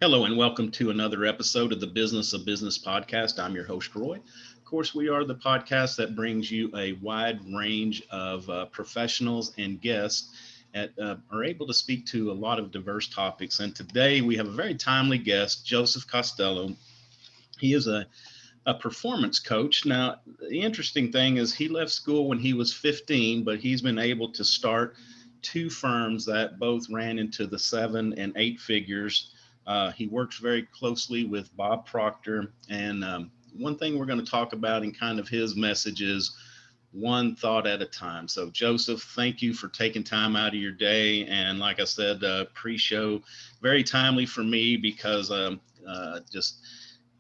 Hello and welcome to another episode of the Business of Business podcast. I'm your host, Roy. Of course, we are the podcast that brings you a wide range of professionals and guests that are able to speak to a lot of diverse topics. And today we have a very timely guest, Joseph Costello. He is a performance coach. Now, the interesting thing is he left school when he was 15, but he's been able to start two firms that both ran into the 7 and 8 figures. He works very closely with Bob Proctor. And one thing we're going to talk about in kind of his message is one thought at a time. So Joseph, thank you for taking time out of your day. And like I said, pre-show, very timely for me because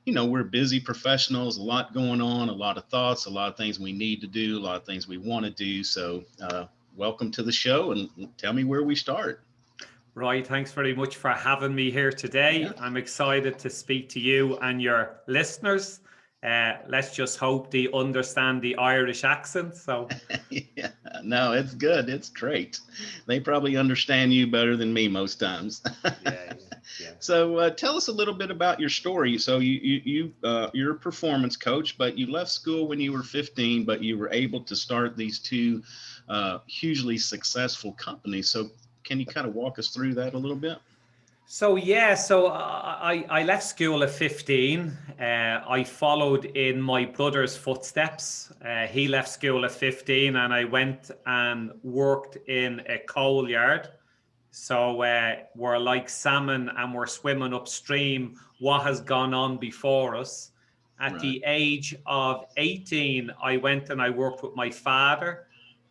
we're busy professionals, a lot going on, a lot of thoughts, a lot of things we need to do, a lot of things we want to do. So welcome to the show and tell me where we start. Right, thanks very much for having me here today. Yeah. I'm excited to speak to you and your listeners. Let's just hope they understand the Irish accent. So, yeah, no, it's good. It's great. They probably understand you better than me most times. yeah. So tell us a little bit about your story. So you're a performance coach, but you left school when you were 15, but you were able to start these two hugely successful companies. So can you kind of walk us through that a little bit? So I left school at 15. I followed in my brother's footsteps. He left school at 15 and I went and worked in a coal yard. So we're like salmon and we're swimming upstream what has gone on before us. At the age of 18, I went and I worked with my father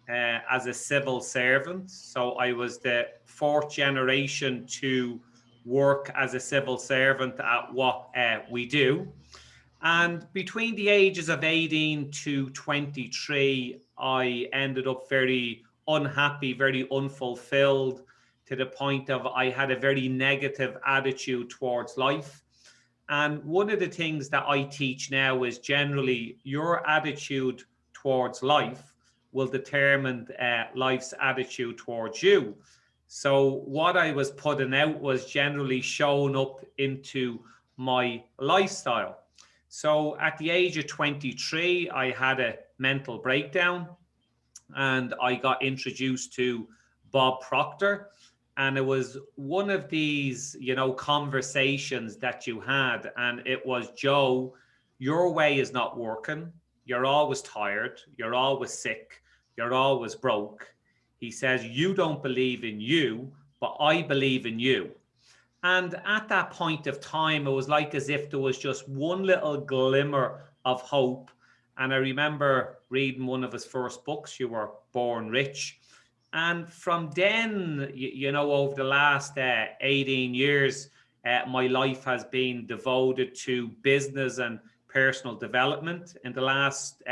as a civil servant. So I was the 4th generation to work as a civil servant at what we do. And between the ages of 18 to 23, I ended up very unhappy, very unfulfilled, to the point of I had a very negative attitude towards life. And one of the things that I teach now is generally your attitude towards life will determine life's attitude towards you. So what I was putting out was generally showing up into my lifestyle. So at the age of 23, I had a mental breakdown and I got introduced to Bob Proctor. And it was one of these, conversations that you had. And it was, Joe, your way is not working. You're always tired. You're always sick. You're always broke. He says, you don't believe in you, but I believe in you. And at that point of time, it was like as if there was just one little glimmer of hope. And I remember reading one of his first books, You Were Born Rich. And from then, over the last 18 years, my life has been devoted to business and personal development. In the last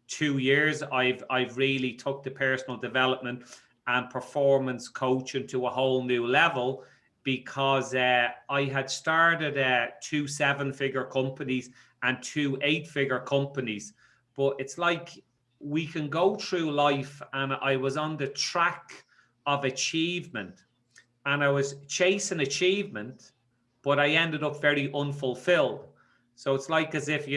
2 years, I've really took the personal development and performance coaching to a whole new level because I had started 2 7-figure companies and 2 8-figure companies. But it's like we can go through life and I was on the track of achievement and I was chasing achievement, but I ended up very unfulfilled. So it's like as if,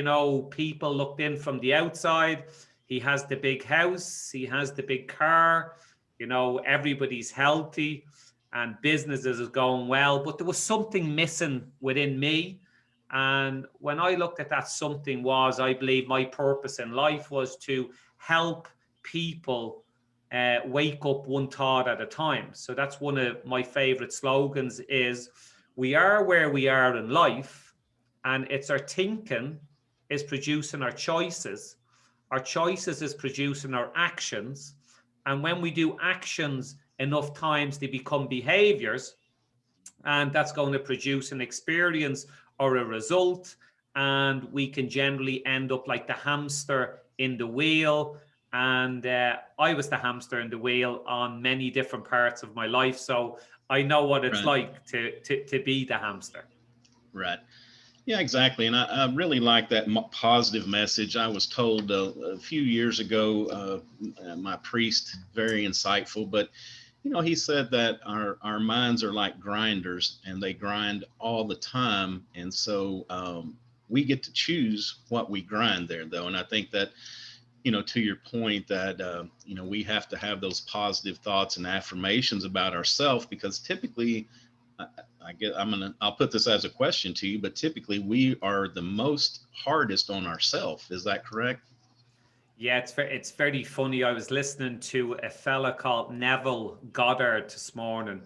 people looked in from the outside. He has the big house, he has the big car, everybody's healthy and businesses is going well, but there was something missing within me. And when I looked at that, something was, I believe my purpose in life was to help people wake up one thought at a time. So that's one of my favorite slogans is, we are where we are in life, and it's our thinking is producing our choices. Our choices is producing our actions. And when we do actions enough times, they become behaviors. And that's going to produce an experience or a result. And we can generally end up like the hamster in the wheel. And I was the hamster in the wheel on many different parts of my life. So I know what it's like to be the hamster. Right. Yeah, exactly. And I really like that positive message. I was told a few years ago, my priest, very insightful, but He said that our minds are like grinders and they grind all the time. And so we get to choose what we grind there, though. And I think that, to your point that, we have to have those positive thoughts and affirmations about ourselves because typically, I, I guess I'll put this as a question to you, but typically we are the most hardest on ourselves. Is that correct? Yeah, it's very funny. I was listening to a fella called Neville Goddard this morning,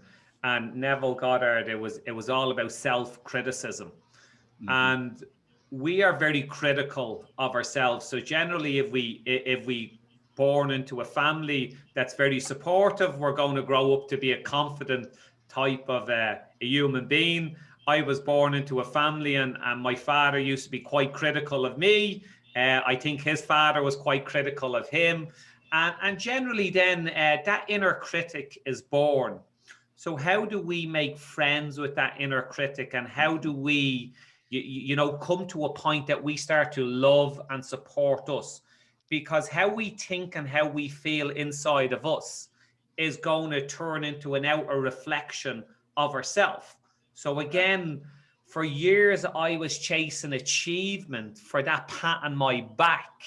and Neville Goddard, it was all about self-criticism. Hmm. And we are very critical of ourselves. So generally, if we born into a family that's very supportive, we're going to grow up to be a confident type of a human being. I was born into a family, and my father used to be quite critical of me. I think his father was quite critical of him. And generally, then that inner critic is born. So, how do we make friends with that inner critic, and how do we come to a point that we start to love and support us? Because how we think and how we feel inside of us is going to turn into an outer reflection of ourselves. So Right. again, for years I was chasing achievement for that pat on my back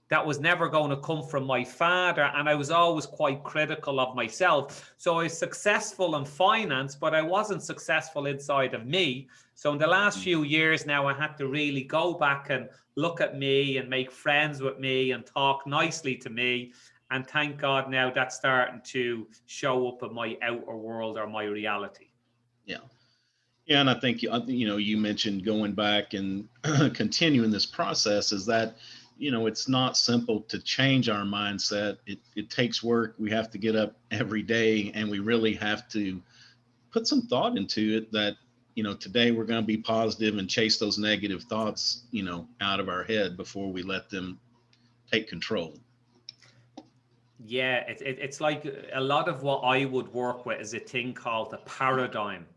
that was never going to come from my father. And I was always quite critical of myself. So I was successful in finance, but I wasn't successful inside of me. So in the last Mm. few years now, I had to really go back and look at me and make friends with me and talk nicely to me. And thank God now that's starting to show up in my outer world or my reality. Yeah. Yeah, and I think you mentioned going back and continuing this process is that it's not simple to change our mindset. It takes work. We have to get up every day, and we really have to put some thought into it. That today we're going to be positive and chase those negative thoughts out of our head before we let them take control. Yeah, it's like a lot of what I would work with is a thing called the paradigm.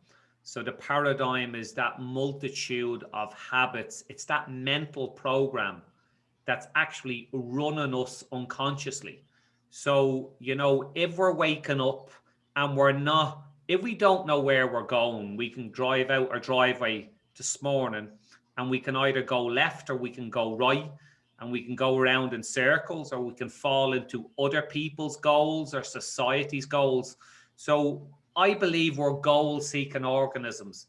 So the paradigm is that multitude of habits. It's that mental program that's actually running us unconsciously. So, if we're waking up and we're not, if we don't know where we're going, we can drive out our driveway this morning and we can either go left or we can go right, and we can go around in circles, or we can fall into other people's goals or society's goals. So I believe we're goal seeking organisms.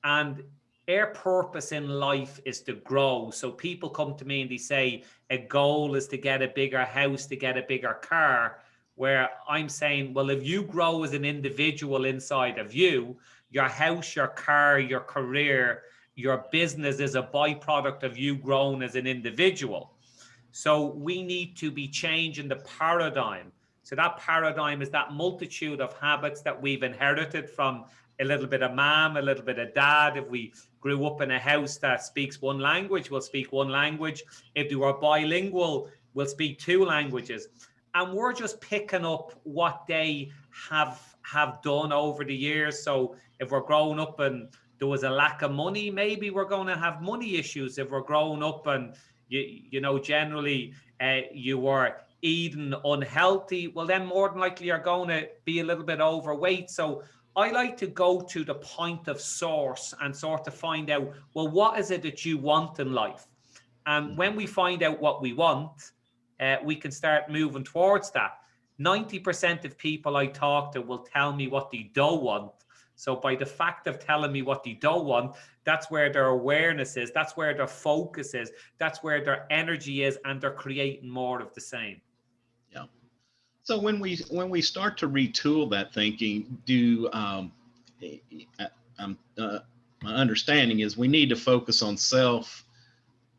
And our purpose in life is to grow. So people come to me and they say a goal is to get a bigger house, to get a bigger car. Where I'm saying, well, if you grow as an individual inside of you, your house, your car, your career, your business is a byproduct of you growing as an individual. So we need to be changing the paradigm. So that paradigm is that multitude of habits that we've inherited from a little bit of mom, a little bit of dad. If we grew up in a house that speaks one language, we'll speak one language. If we were bilingual, we'll speak two languages. And we're just picking up what they have done over the years. So if we're growing up and there was a lack of money, maybe we're going to have money issues. If we're growing up and generally you were eating unhealthy, well, then more than likely you're going to be a little bit overweight. So I like to go to the point of source and sort of find out, well, what is it that you want in life? And when we find out what we want, we can start moving towards that. 90% of people I talk to will tell me what they don't want. So by the fact of telling me what they don't want, that's where their awareness is, that's where their focus is, that's where their energy is, and they're creating more of the same. Yeah. So when we start to retool that thinking, do my understanding is we need to focus on self,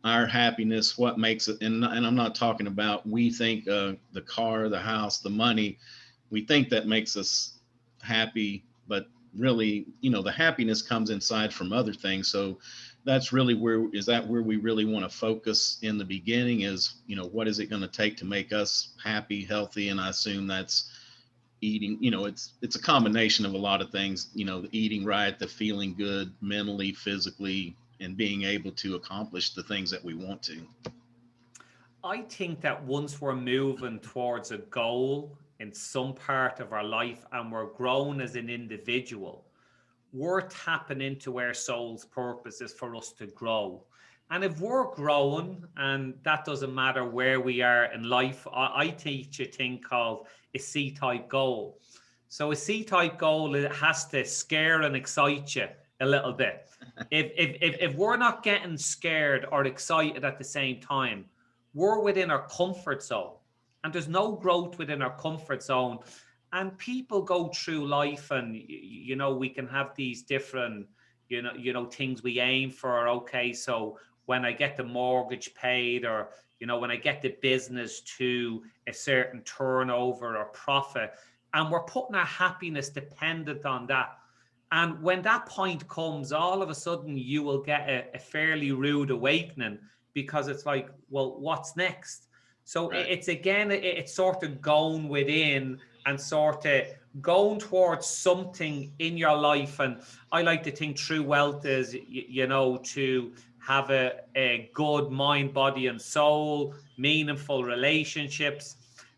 our happiness, what makes it, and I'm not talking about we think the car, the house, the money, we think that makes us happy, but really, the happiness comes inside from other things. So that's really where we really want to focus in the beginning is, what is it going to take to make us happy, healthy? And I assume that's eating, it's a combination of a lot of things, the eating right, the feeling good mentally, physically, and being able to accomplish the things that we want to. I think that once we're moving towards a goal, in some part of our life and we're grown as an individual, we're tapping into our soul's purpose is for us to grow. And if we're growing, and that doesn't matter where we are in life, I teach a thing called a C-type goal. So a C-type goal, it has to scare and excite you a little bit. If we're not getting scared or excited at the same time, we're within our comfort zone. And there's no growth within our comfort zone. And people go through life and, we can have these different, things we aim for. Okay, so when I get the mortgage paid, or, when I get the business to a certain turnover or profit, and we're putting our happiness dependent on that. And when that point comes, all of a sudden you will get a fairly rude awakening, because it's like, well, what's next? So Right. it's sort of going within and sort of going towards something in your life. And I like to think true wealth is, to have a good mind, body, and soul, meaningful relationships.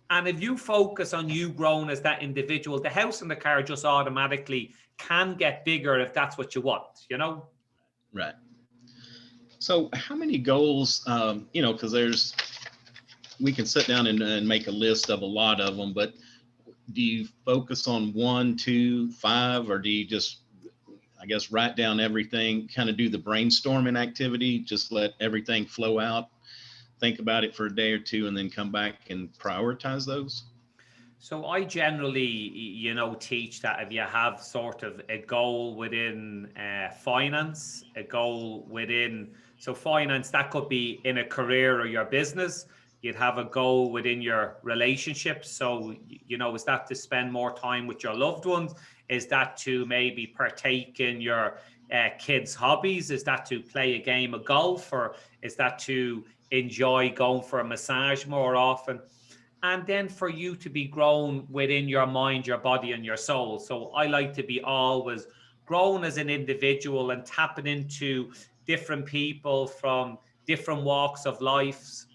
And if you focus on you growing as that individual, the house and the car just automatically can get bigger if that's what you want. Right. So how many goals, because we can sit down and make a list of a lot of them, but do you focus on 1, 2, 5, or do you just, I guess, write down everything, kind of do the brainstorming activity, just let everything flow out, think about it for a day or two, and then come back and prioritize those? So I generally, teach that if you have sort of a goal within finance, a goal within, so finance, that could be in a career or your business. You'd have a goal within your relationships. So, is that to spend more time with your loved ones? Is that to maybe partake in your kids' hobbies? Is that to play a game of golf? Or is that to enjoy going for a massage more often? And then for you to be grown within your mind, your body, and your soul. So I like to be always grown as an individual and tapping into different people from different walks of life.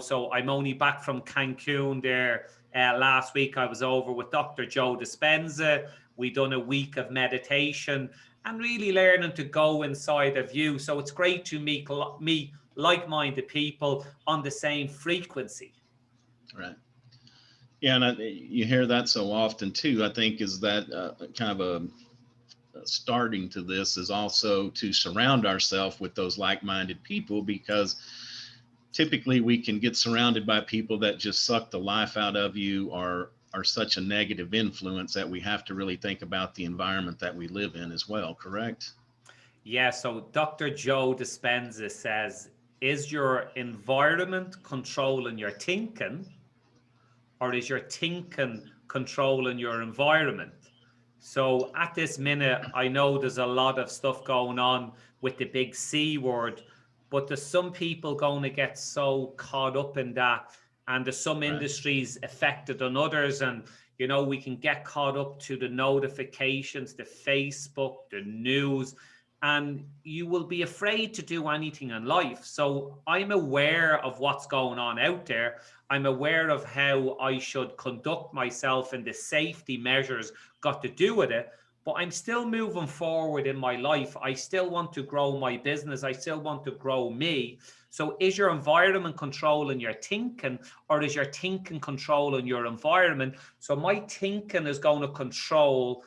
So I'm only back from Cancun there last week. I was over with Dr. Joe Dispenza. We done a week of meditation and really learning to go inside of you. So it's great to meet like-minded people on the same frequency. Right. Yeah, and you hear that so often too. I think is that kind of a starting to this is also to surround ourselves with those like-minded people, because typically we can get surrounded by people that just suck the life out of you, or are such a negative influence that we have to really think about the environment that we live in as well. Correct? Yeah, so Dr. Joe Dispenza says, is your environment controlling your thinking, or is your thinking controlling your environment? So at this minute, I know there's a lot of stuff going on with the big C word, but there's some people going to get so caught up in that, and there's some Right. industries affected than others. And, we can get caught up to the notifications, the Facebook, the news, and you will be afraid to do anything in life. So I'm aware of what's going on out there. I'm aware of how I should conduct myself and the safety measures got to do with it. But I'm still moving forward in my life. I still want to grow my business. I still want to grow me. So is your environment controlling your thinking, or is your thinking controlling your environment? So my thinking is going to control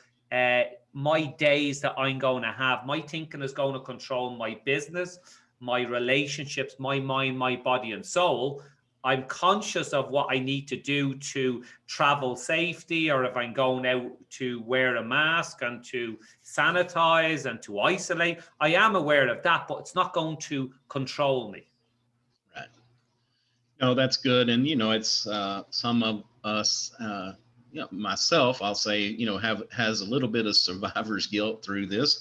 my days that I'm going to have. My thinking is going to control my business, my relationships, my mind, my body, and soul. I'm conscious of what I need to do to travel safety, or if I'm going out to wear a mask and to sanitize and to isolate. I am aware of that, but it's not going to control me. Right. No, that's good. And, it's some of us, myself, I'll say, has a little bit of survivor's guilt through this.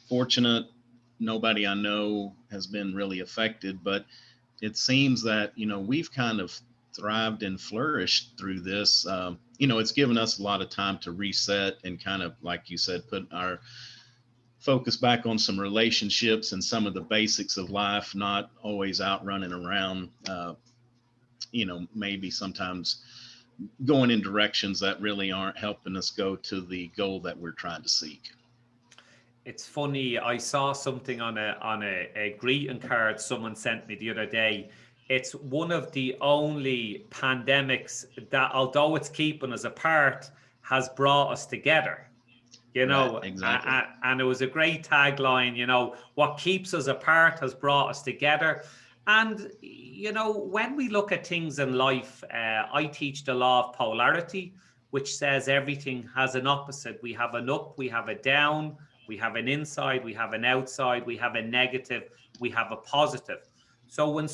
Fortunate, nobody I know has been really affected, but it seems that, we've kind of thrived and flourished through this. It's given us a lot of time to reset and kind of, like you said, put our focus back on some relationships and some of the basics of life, not always out running around, maybe sometimes going in directions that really aren't helping us go to the goal that we're trying to seek. It's funny. I saw something on a greeting card someone sent me the other day. It's one of the only pandemics that, although it's keeping us apart, has brought us together. You Right, know, exactly. and it was a great tagline. You know, what keeps us apart has brought us together. And you know, when we look at things in life, I teach the law of polarity, which says everything has an opposite. We have an up, we have a down, we have an inside, we have an outside, we have a negative, we have a positive. So when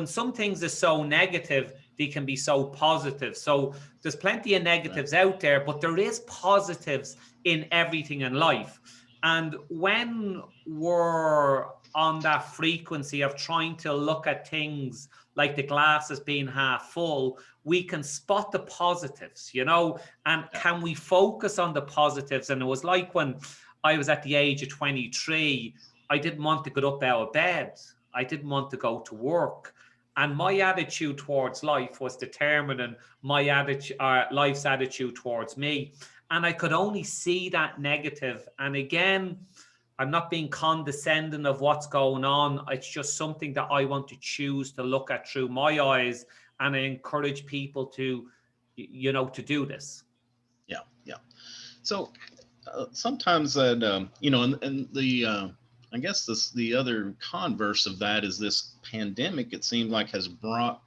some things are so negative, they can be so positive. So there's plenty of Right. negatives out there, but there is positives in everything in life. And when we're on that frequency of trying to look at things like the glass as being half full, we can spot the positives, you know, and Yeah. can we focus on the positives? And it was like when I was at the age of 23, I didn't want to get up out of bed. I didn't want to go to work. And my attitude towards life was determining my attitude, life's attitude towards me. And I could only see that negative. And again, I'm not being condescending of what's going on. It's just something that I want to choose to look at through my eyes. And I encourage people to, you know, to do this. Yeah. Yeah. So sometimes that you know, and the I guess this the other converse of that is this pandemic. It seems like has brought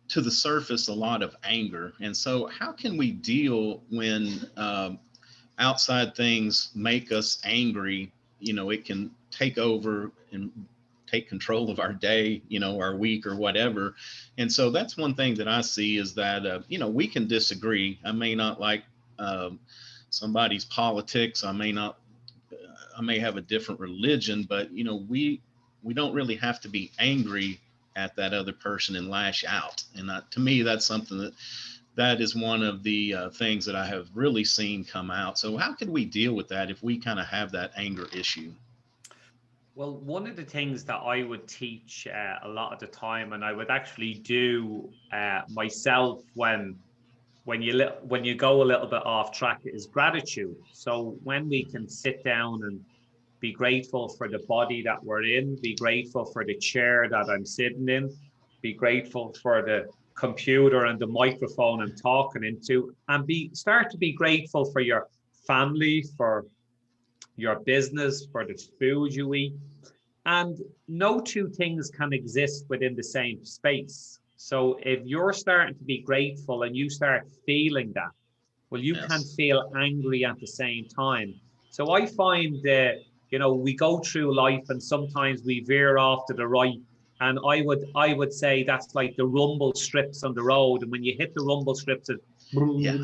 to the surface a lot of anger. And so, how can we deal when outside things make us angry? You know, it can take over and take control of our day, you know, our week or whatever. And so that's one thing that I see is that, you know, we can disagree. I may not like um, somebody's politics. I may not, I may have a different religion, but, you know, we don't really have to be angry at that other person and lash out. And to me, that's something that is one of the things that I have really seen come out. So how could we deal with that if we kind of have that anger issue? Well, one of the things that I would teach a lot of the time, and I would actually do myself when you go a little bit off track, is gratitude. So when we can sit down and be grateful for the body that we're in, be grateful for the chair that I'm sitting in, be grateful for the computer and the microphone I'm talking into, and start to be grateful for your family, for your business, for the food you eat. And no two things can exist within the same space. So if you're starting to be grateful and you start feeling that, well, you can't Yes. feel angry at the same time. So I find that, you know, we go through life and sometimes we veer off to the right. And I would say that's like the rumble strips on the road. And when you hit the rumble strips, it Yeah.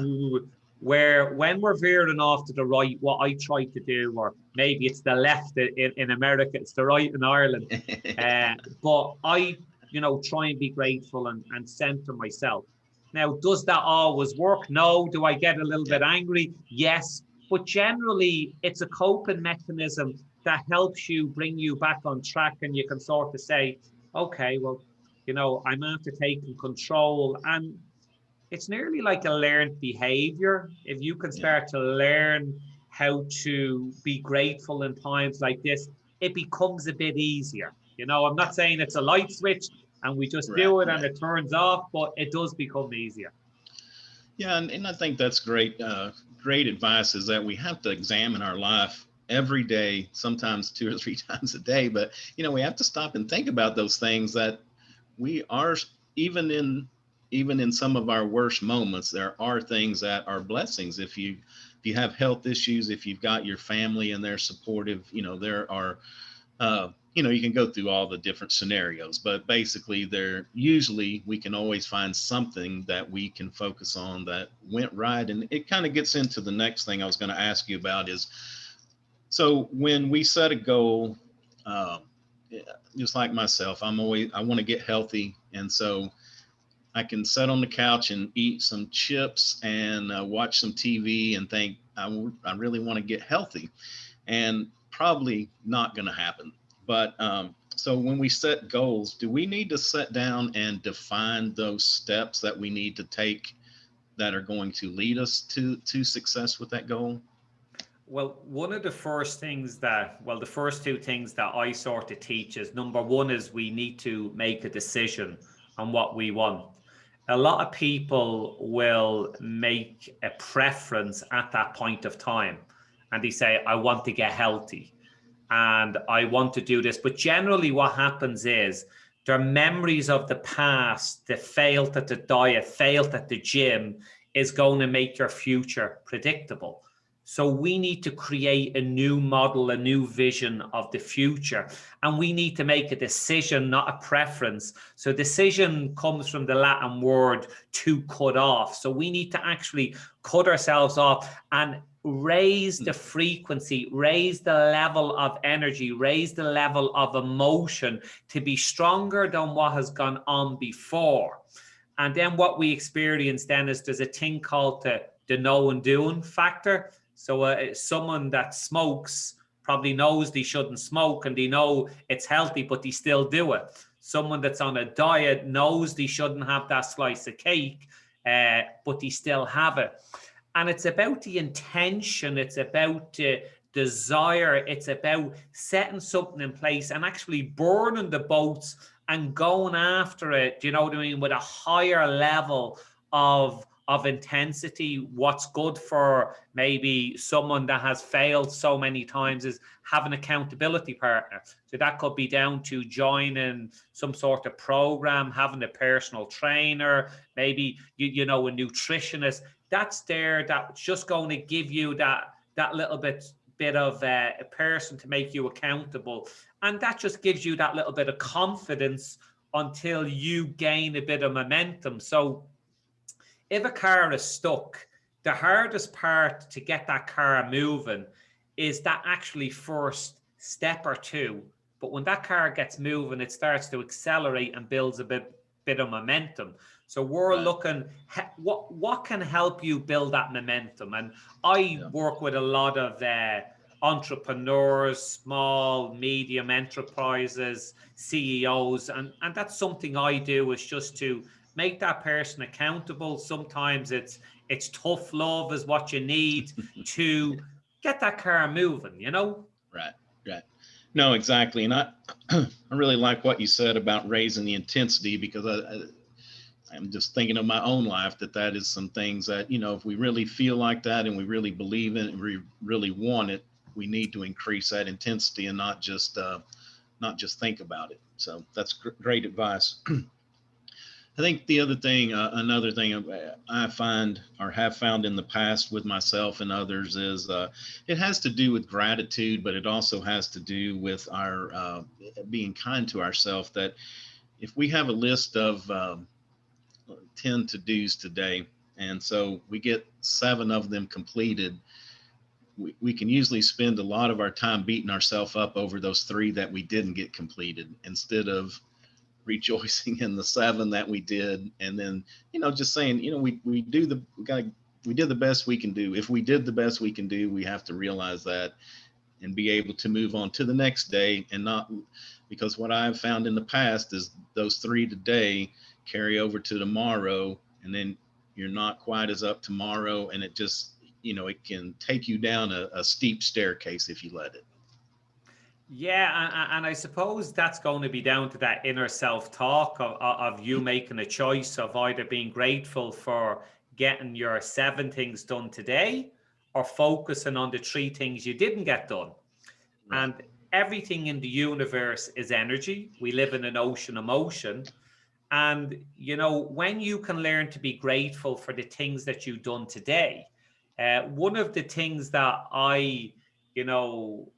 where when we're veering off to the right, what I try to do, or maybe it's the left in America, it's the right in Ireland. But I, you know, try and be grateful and center myself. Now, does that always work? No. Do I get a little Yeah. bit angry? Yes. But generally, it's a coping mechanism that helps you bring you back on track, and you can sort of say, okay, well, you know, I'm after taking control. And it's nearly like a learned behavior. If you can Yeah. start to learn how to be grateful in times like this, it becomes a bit easier. You know, I'm Yeah. not saying it's a light switch and we just Right. do it and Right. it turns off, but it does become easier. Yeah. And I think that's great. Great advice is that we have to examine our life every day, sometimes 2 or 3 times a day. But, you know, we have to stop and think about those things that we are, even in even in some of our worst moments, there are things that are blessings. If you have health issues, if you've got your family and they're supportive, you know, there are you know, you can go through all the different scenarios, but basically there usually we can always find something that we can focus on that went right. And it kind of gets into the next thing I was going to ask you about is, so when we set a goal, um, yeah, just like myself, I want to get healthy. And so I can sit on the couch and eat some chips and watch some TV and think I really want to get healthy, and probably not going to happen. But so when we set goals, do we need to sit down and define those steps that we need to take that are going to lead us to success with that goal? Well, one of the first things that, well, the first two things that I sort of teach is, number one is we need to make a decision on what we want. A lot of people will make a preference at that point of time, and they say, I want to get healthy and I want to do this. But generally what happens is their memories of the past, the failed at the diet, failed at the gym, is going to make your future predictable. So we need to create a new model, a new vision of the future. And we need to make a decision, not a preference. So decision comes from the Latin word to cut off. So we need to actually cut ourselves off and raise the frequency, raise the level of energy, raise the level of emotion to be stronger than what has gone on before. And then what we experience then is there's a thing called the know and doing factor. So someone that smokes probably knows they shouldn't smoke and they know it's healthy, but they still do it. Someone that's on a diet knows they shouldn't have that slice of cake, but they still have it. And it's about the intention. It's about the desire. It's about setting something in place and actually burning the boats and going after it, you know what I mean, with a higher level of intensity. What's good for maybe someone that has failed so many times is have an accountability partner. So that could be down to joining some sort of program, having a personal trainer, maybe you know, a nutritionist. That's there, that's just going to give you that little bit of a person to make you accountable, and that just gives you that little bit of confidence until you gain a bit of momentum. So if a car is stuck, the hardest part to get that car moving is that actually first step or two. But when that car gets moving, it starts to accelerate and builds a bit of momentum. So we're looking what can help you build that momentum. And I work with a lot of entrepreneurs, small, medium enterprises, CEOs, and that's something I do, is just to make that person accountable. Sometimes it's tough love is what you need to get that car moving, you know? Right. No, exactly. And I really like what you said about raising the intensity, because I'm just thinking of my own life, that is some things that, you know, if we really feel like that and we really believe in it and we really want it, we need to increase that intensity and not just think about it. So that's great advice. I think the other thing, another thing I find or have found in the past with myself and others is it has to do with gratitude, but it also has to do with our being kind to ourselves. That if we have a list of 10 to-dos today, and so we get 7 of them completed, we can usually spend a lot of our time beating ourselves up over those 3 that we didn't get completed, instead of rejoicing in the 7 that we did, and then, you know, just saying, you know, we did the best we can do. If we did the best we can do, we have to realize that and be able to move on to the next day, and not, because what I've found in the past is those 3 today carry over to tomorrow, and then you're not quite as up tomorrow, and it just, you know, it can take you down a steep staircase if you let it. Yeah, and I suppose that's going to be down to that inner self-talk of you making a choice of either being grateful for getting your 7 things done today, or focusing on the 3 things you didn't get done. Right. And everything in the universe is energy. We live in an ocean of motion. And, you know, when you can learn to be grateful for the things that you've done today, one of the things that I, you know,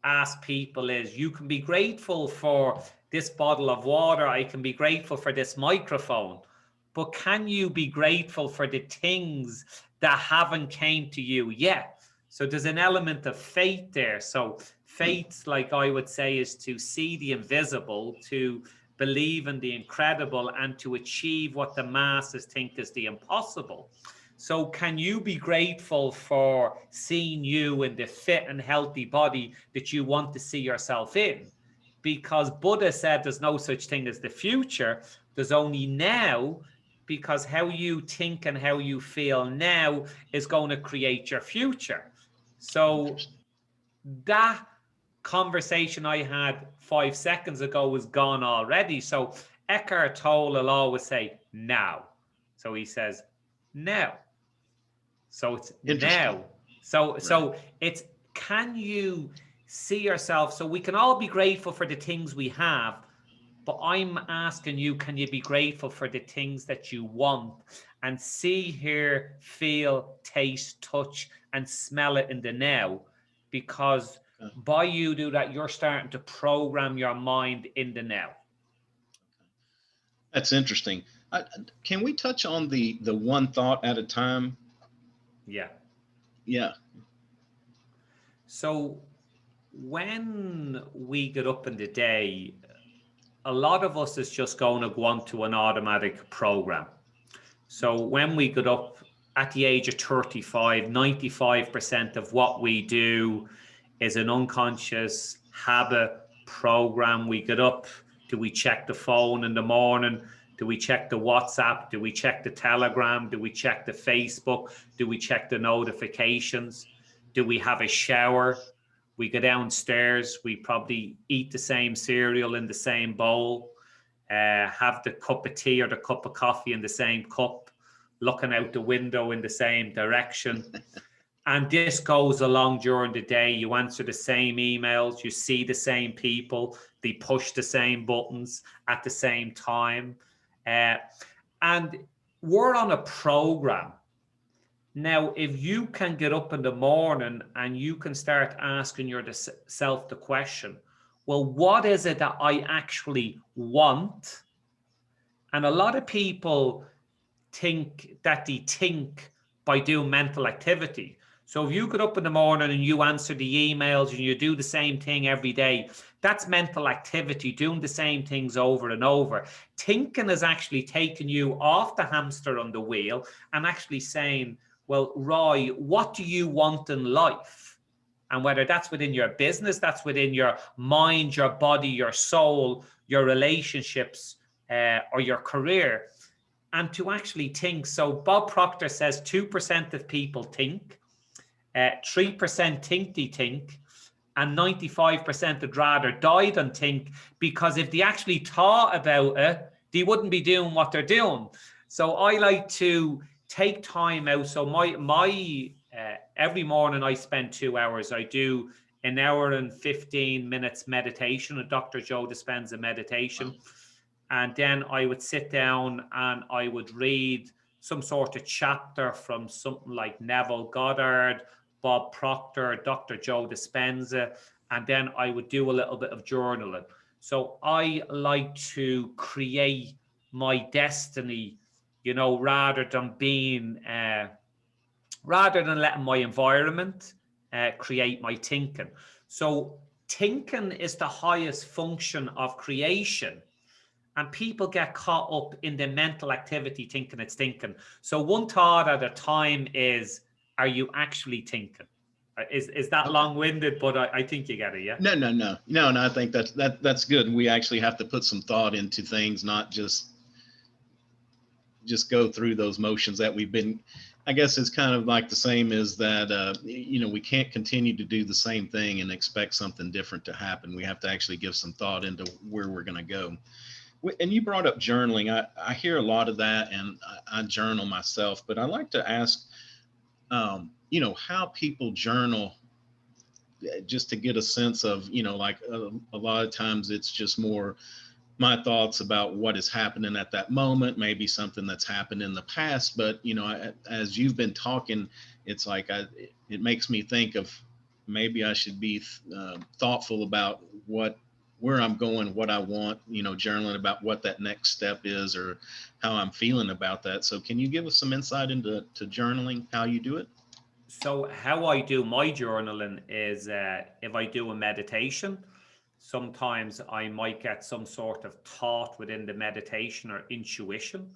ask people is, you can be grateful for this bottle of water, I can be grateful for this microphone, but can you be grateful for the things that haven't came to you yet? So there's an element of faith there. So faith, like I would say, is to see the invisible, to believe in the incredible, and to achieve what the masses think is the impossible. So can you be grateful for seeing you in the fit and healthy body that you want to see yourself in? because Buddha said there's no such thing as the future. There's only now, because how you think and how you feel now is going to create your future. So that conversation I had 5 seconds ago is gone already. So Eckhart Tolle will always say now. So he says now. So it's now. So it's, can you see yourself? So we can all be grateful for the things we have, but I'm asking you, can you be grateful for the things that you want, and see, hear, feel, taste, touch, and smell it in the now? Because by you do that, you're starting to program your mind in the now. That's interesting. Can we touch on the one thought at a time? Yeah. Yeah. So when we get up in the day, a lot of us is just going to go on to an automatic program. So when we get up at the age of 35, 95% of what we do is an unconscious habit program. We get up, do we check the phone in the morning? Do we check the WhatsApp? Do we check the Telegram? Do we check the Facebook? Do we check the notifications? Do we have a shower? We go downstairs, we probably eat the same cereal in the same bowl, have the cup of tea or the cup of coffee in the same cup, looking out the window in the same direction. And this goes along during the day. You answer the same emails, you see the same people, they push the same buttons at the same time. And we're on a program. Now, if you can get up in the morning and you can start asking yourself the question, well, what is it that I actually want? And a lot of people think that they think by doing mental activity. So if you get up in the morning and you answer the emails and you do the same thing every day, that's mental activity, doing the same things over and over. Thinking is actually taking you off the hamster on the wheel and actually saying, well, Roy, what do you want in life? And whether that's within your business, that's within your mind, your body, your soul, your relationships, or your career, and to actually think. So Bob Proctor says 2% of people think, 3% think they think, and 95% would rather die than think, because if they actually thought about it, they wouldn't be doing what they're doing. So I like to take time out. So my every morning I spend 2 hours. I do an hour and 15 minutes meditation, a Dr. Joe Dispenza meditation. Wow. And then I would sit down and I would read some sort of chapter from something like Neville Goddard, Bob Proctor, Dr. Joe Dispenza, and then I would do a little bit of journaling. So I like to create my destiny, you know, rather than letting my environment create my thinking. So thinking is the highest function of creation. And people get caught up in the mental activity thinking it's thinking. So one thought at a time is, are you actually thinking? Is that Okay. long-winded? But I think you get it, yeah? No. I think that's good. We actually have to put some thought into things, not just go through those motions that we've been. I guess it's kind of like the same as that, we can't continue to do the same thing and expect something different to happen. We have to actually give some thought into where we're going to go. And you brought up journaling. I hear a lot of that, and I journal myself, but I like to ask, how people journal, just to get a sense of, like a lot of times it's just more my thoughts about what is happening at that moment, maybe something that's happened in the past. But, as you've been talking, it's like it makes me think of maybe I should be thoughtful about where I'm going, what I want, journaling about what that next step is or how I'm feeling about that. So can you give us some insight into journaling, how you do it? So how I do my journaling is if I do a meditation, sometimes I might get some sort of thought within the meditation or intuition,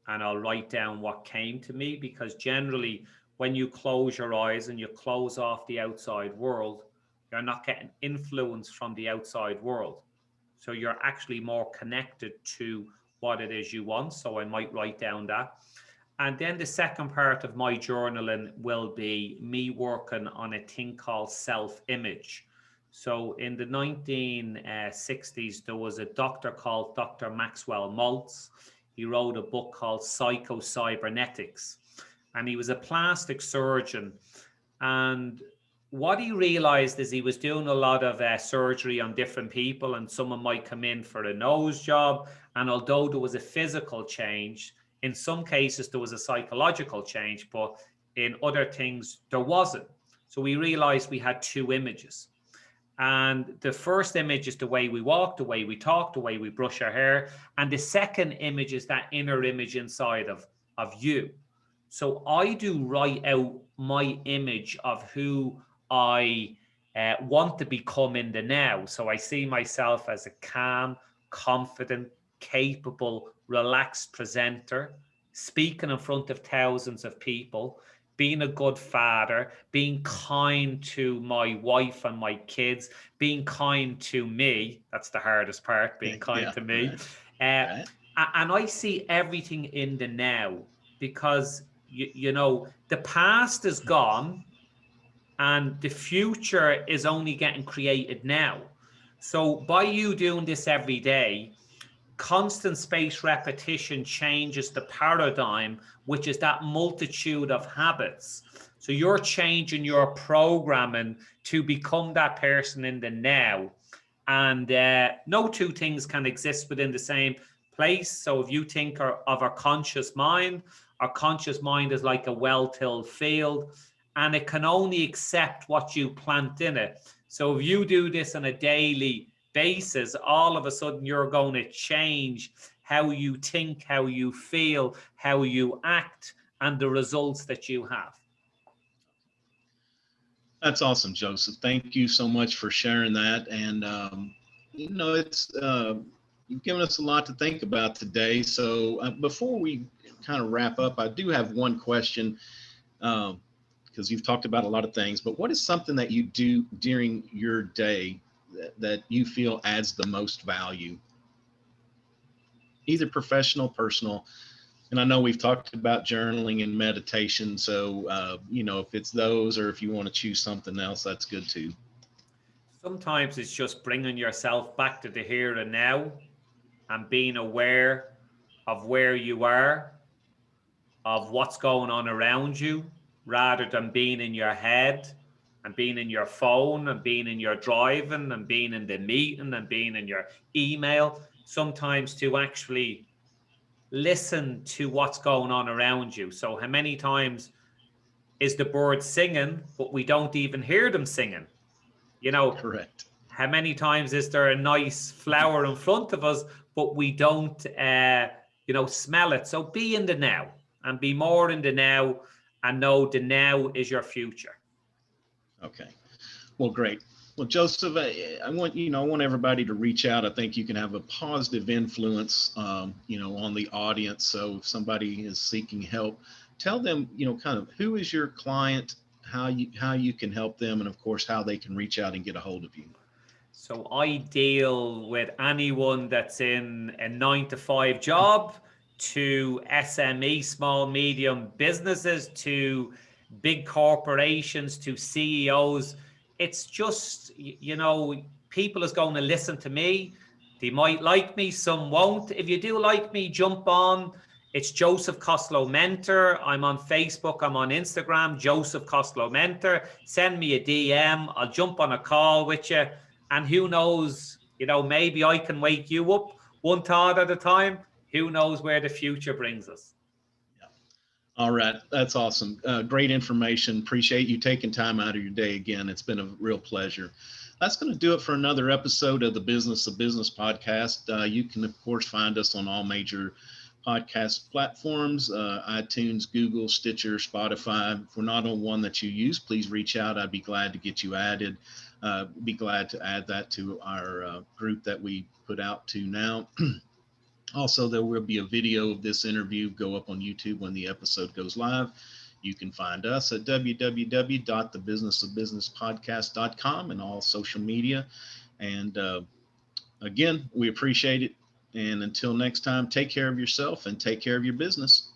and I'll write down what came to me, because generally when you close your eyes and you close off the outside world, you're not getting influence from the outside world. So you're actually more connected to what it is you want. So I might write down that. And then the second part of my journaling will be me working on a thing called self-image. So in the 1960s, there was a doctor called Dr. Maxwell Maltz. He wrote a book called Psycho-Cybernetics, and he was a plastic surgeon. And what he realized is he was doing a lot of surgery on different people, and someone might come in for a nose job. And although there was a physical change, in some cases there was a psychological change, but in other things there wasn't. So we realized we had two images. And the first image is the way we walk, the way we talk, the way we brush our hair. And the second image is that inner image inside of you. So I do write out my image of who I want to become in the now. So I see myself as a calm, confident, capable, relaxed presenter, speaking in front of thousands of people, being a good father, being kind to my wife and my kids, being kind to me. That's the hardest part, being kind to me. Right. And I see everything in the now, because you know, the past is gone and the future is only getting created now. So by you doing this every day, constant space repetition changes the paradigm, which is that multitude of habits. So you're changing your programming to become that person in the now. And no two things can exist within the same place. So if you think of our conscious mind is like a well-tilled field, and it can only accept what you plant in it. So if you do this on a daily basis, all of a sudden you're going to change how you think, how you feel, how you act, and the results that you have. That's awesome, Joseph. Thank you so much for sharing that. And, you know, you've given us a lot to think about today. So before we kind of wrap up, I do have one question, because you've talked about a lot of things, but what is something that you do during your day that you feel adds the most value, either professional, personal? And I know we've talked about journaling and meditation. So, you know, if it's those, or if you want to choose something else, that's good too. Sometimes it's just bringing yourself back to the here and now and being aware of where you are, of what's going on around you, rather than being in your head and being in your phone and being in your driving and being in the meeting and being in your email. Sometimes to actually listen to what's going on around you. So how many times is the bird singing, but we don't even hear them singing? You know, Correct. how many times is there a nice flower in front of us, but we don't, you know, smell it? So be in the now and be more in the now, and know the now is your future. Okay. Well, great. Well, Joseph, I want everybody to reach out. I think you can have a positive influence, you know, on the audience. So if somebody is seeking help, tell them, you know, kind of who is your client, how you can help them, and of course how they can reach out and get a hold of you. So I deal with anyone that's in a 9-to-5 job, to SME, small, medium businesses, to big corporations, to CEOs. It's just, you know, people is going to listen to me. They might like me, some won't. If you do like me, jump on. It's Joseph Costello Mentor. I'm on Facebook. I'm on Instagram, Joseph Costello Mentor. Send me a DM. I'll jump on a call with you. And who knows, you know, maybe I can wake you up one thought at a time. Who knows where the future brings us? Yeah. All right. That's awesome. Great information. Appreciate you taking time out of your day again. It's been a real pleasure. That's going to do it for another episode of the Business of Business podcast. You can, of course, find us on all major podcast platforms, iTunes, Google, Stitcher, Spotify. If we're not on one that you use, please reach out. I'd be glad to get you added. Be glad to add that to our group that we put out to now. Also, there will be a video of this interview go up on YouTube when the episode goes live. You can find us at www.thebusinessofbusinesspodcast.com and all social media. And Again, we appreciate it. And until next time, take care of yourself and take care of your business.